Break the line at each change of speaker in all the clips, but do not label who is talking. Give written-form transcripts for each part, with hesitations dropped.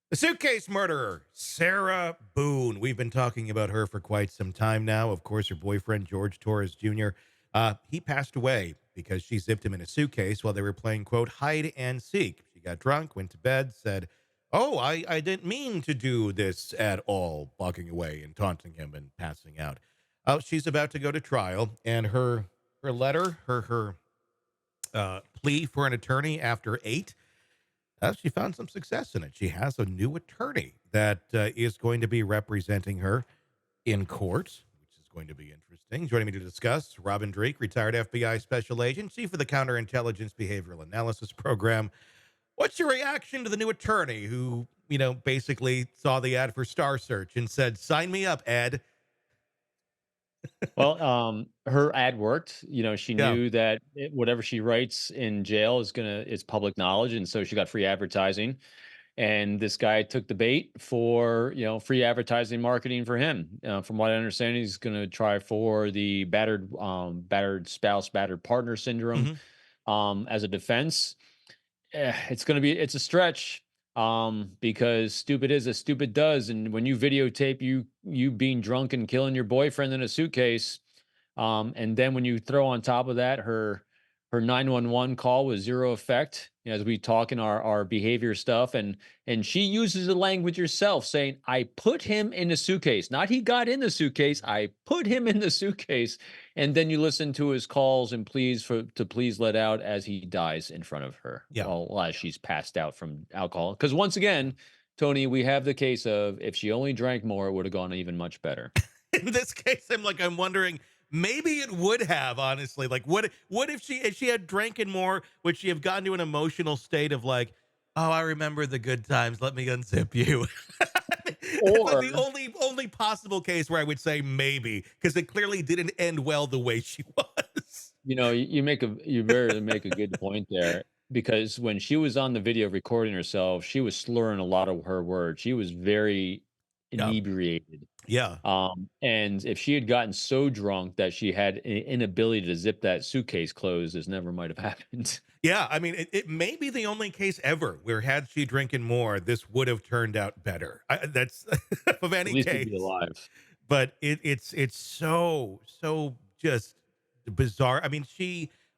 The suitcase murderer, Sarah Boone. We've been talking about her for quite some time now. Of course, her boyfriend, George Torres Jr., he passed away because she zipped him in a suitcase while they were playing, quote, hide and seek. She got drunk, went to bed, said, oh, I didn't mean to do this at all, walking away and taunting him and passing out. She's about to go to trial, and her letter, her plea for an attorney after eight, she found some success in it. She has a new attorney that is going to be representing her in court, which is going to be interesting. Joining me to discuss, Robin Dreeke, retired FBI special agent, chief of the Counterintelligence Behavioral Analysis Program. What's your reaction to the new attorney who, basically saw the ad for Star Search and said, sign me up, Ed?
Well, her ad worked. She
Yeah.
knew that whatever she writes in jail is public knowledge, and so she got free advertising. And this guy took the bait for free advertising marketing for him. From what I understand, he's gonna try for the battered spouse, battered partner syndrome
Hmm.
as a defense. It's a stretch, because stupid is as stupid does, and when you videotape you being drunk and killing your boyfriend in a suitcase, and then when you throw on top of that her 911 call with zero effect, as we talk in our behavior stuff, and she uses the language herself saying, I put him in the suitcase, not he got in the suitcase, I put him in the suitcase. And then you listen to his calls and pleas to please let out as he dies in front of her,
Yeah.
as she's passed out from alcohol. Because once again, Tony, we have the case of if she only drank more, it would have gone even much better.
In this case, I'm wondering, maybe it would have, honestly. Like, what if she had drinking more, would she have gotten to an emotional state of like, oh, I remember the good times, let me unzip you? It's like
Or
the only possible case where I would say maybe, because it clearly didn't end well the way she was.
you very make a good point there, because when she was on the video recording herself, she was slurring a lot of her words. She was very
Yeah.
inebriated.
Yeah.
And if she had gotten so drunk that she had an inability to zip that suitcase closed, this never might have happened.
Yeah, I mean, it may be the only case ever where had she drinking more, this would have turned out better. That's of
At
any
least to be
case.
alive.
But it's so just bizarre. I mean,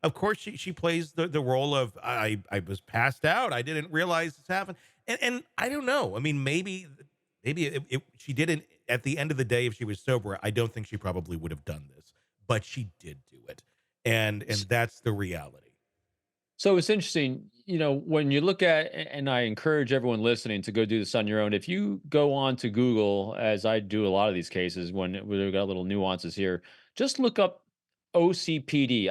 of course she plays the role of I was passed out. I didn't realize this happened. And I don't know. I mean, maybe she didn't at the end of the day, if she was sober, I don't think she probably would have done this. But she did do it. And that's the reality.
So it's interesting, when you look at, and I encourage everyone listening to go do this on your own. If you go on to Google, as I do a lot of these cases, when we've got little nuances here, just look up OCPD,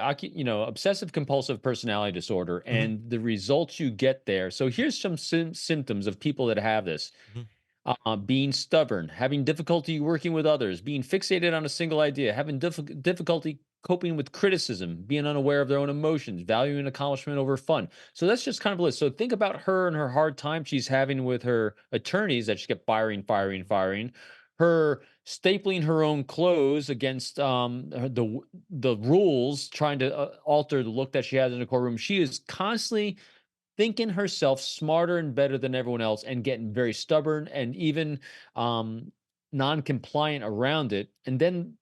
obsessive compulsive personality disorder,
Mhm,
and the results you get there. So here's some symptoms of people that have this:
mhm.
being stubborn, having difficulty working with others, being fixated on a single idea, having difficulty coping with criticism, being unaware of their own emotions, valuing accomplishment over fun. So that's just kind of a list. So think about her and her hard time she's having with her attorneys that she kept firing, firing, firing. Her stapling her own clothes against the rules, trying to alter the look that she has in the courtroom. She is constantly thinking herself smarter and better than everyone else and getting very stubborn and even um, non-compliant around it. And then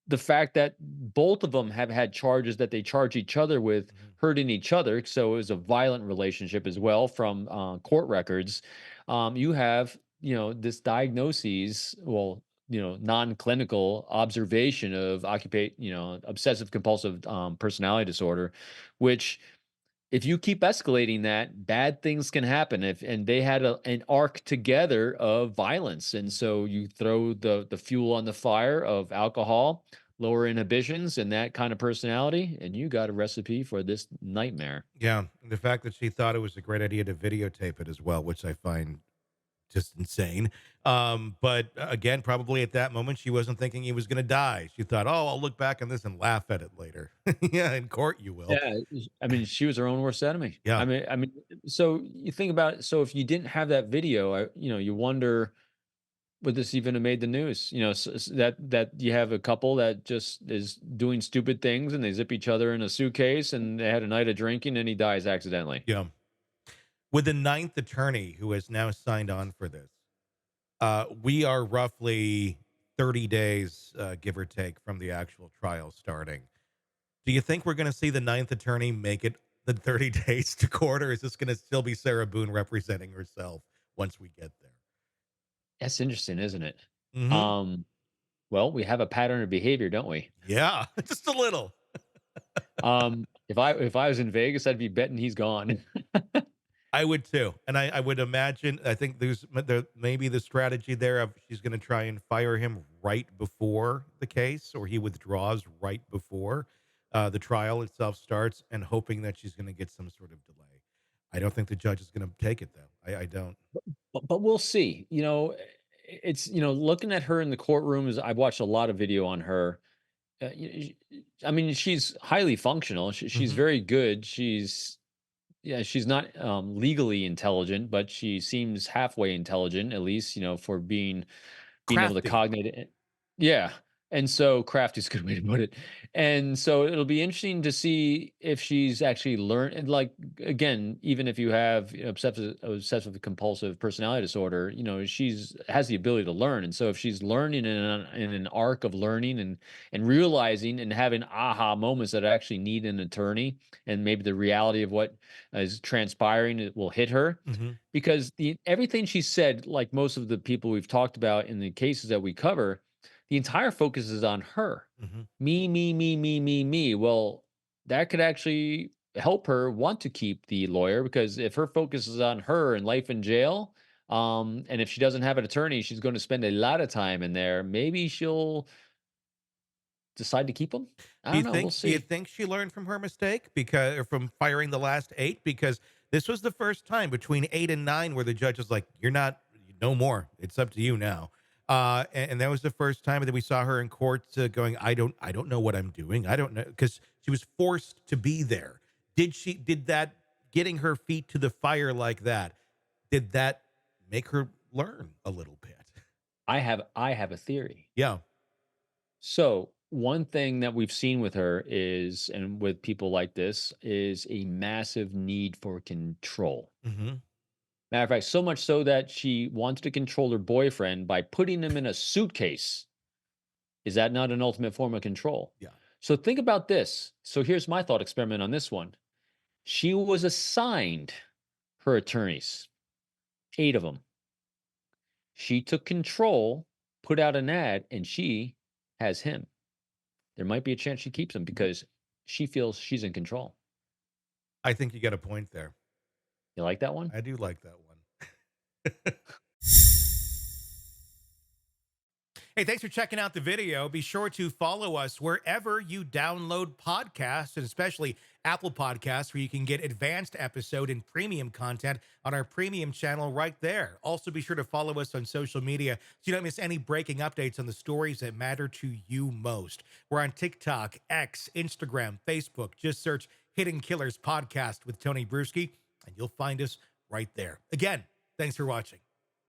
the fact that both of them have had charges that they charge each other with
Mhm.
hurting each other. So it was a violent relationship as well from court records. You have, this diagnoses, well, non-clinical observation of obsessive compulsive personality disorder, which if you keep escalating that, bad things can happen. If and they had an arc together of violence, and so you throw the fuel on the fire of alcohol, lower inhibitions, and that kind of personality, and you got a recipe for this nightmare.
Yeah, and the fact that she thought it was a great idea to videotape it as well, which I find just insane. But again, probably at that moment, she wasn't thinking he was going to die. She thought, "Oh, I'll look back on this and laugh at it later." Yeah, in court, you will.
Yeah, I mean, she was her own worst enemy.
Yeah,
So you think about it. So if you didn't have that video, you wonder, would this even have made the news? That you have a couple that just is doing stupid things and they zip each other in a suitcase and they had a night of drinking and he dies accidentally.
yeah. With the ninth attorney who has now signed on for this, we are roughly 30 days, give or take, from the actual trial starting. Do you think we're going to see the ninth attorney make it the 30 days to court, or is this going to still be Sarah Boone representing herself once we get there?
That's interesting, isn't it?
Hmm.
Um, well, we have a pattern of behavior, don't we?
Yeah, just a little.
If I was in Vegas, I'd be betting he's gone.
I would too, and I would imagine. I think there maybe the strategy there of she's going to try and fire him right before the case, or he withdraws right before the trial itself starts, and hoping that she's going to get some sort of delay. I don't think the judge is going to take it though. I don't.
But we'll see. It's looking at her in the courtroom is I've watched a lot of video on her. I mean, she's highly functional. She's
Hmm.
very good. She's not legally intelligent, but she seems halfway intelligent, at least for being able to
Crafty.
cognate it. Yeah. And so craft is a good way to put it. And so it'll be interesting to see if she's actually learned, and like again, even if you have obsessive compulsive personality disorder, she's has the ability to learn. And so if she's learning in an arc of learning and realizing and having aha moments that actually need an attorney, and maybe the reality of what is transpiring, it will hit her,
Hmm.
because the everything she said, like most of the people we've talked about in the cases that we cover, the entire focus is on her.
Hmm.
Me, me, me, me, me, me. Well, that could actually help her want to keep the lawyer, because if her focus is on her and life in jail, and if she doesn't have an attorney, she's going to spend a lot of time in there. Maybe she'll decide to keep him. I don't know. We'll
Do you
see.
think she learned from her mistake because or from firing the last eight? Because this was the first time between eight and nine where the judge was like, "You're not, no more. It's up to you now." And that was the first time that we saw her in court going, I don't know what I'm doing. I don't know," because she was forced to be there. Did that getting her feet to the fire like that? Did that make her learn a little bit?
I have a theory.
Yeah.
So, one thing that we've seen with her is, and with people like this, is a massive need for control.
Hmm.
Matter of fact, so much so that she wanted to control her boyfriend by putting him in a suitcase. Is that not an ultimate form of control?
Yeah.
So, think about this. So, here's my thought experiment on this one. She was assigned her attorneys, 8 of them. She took control, put out an ad, and she has him. There might be a chance she keeps him because she feels she's in control.
I think you got a point there.
You like that one?
I do like that one. Hey, thanks for checking out the video. Be sure to follow us wherever you download podcasts, and especially Apple Podcasts, where you can get advanced episode and premium content on our premium channel right there. Also, be sure to follow us on social media so you don't miss any breaking updates on the stories that matter to you most. We're on TikTok, X, Instagram, Facebook. Just search Hidden Killers Podcast with Tony Brueski, and you'll find us right there. Again, thanks for watching.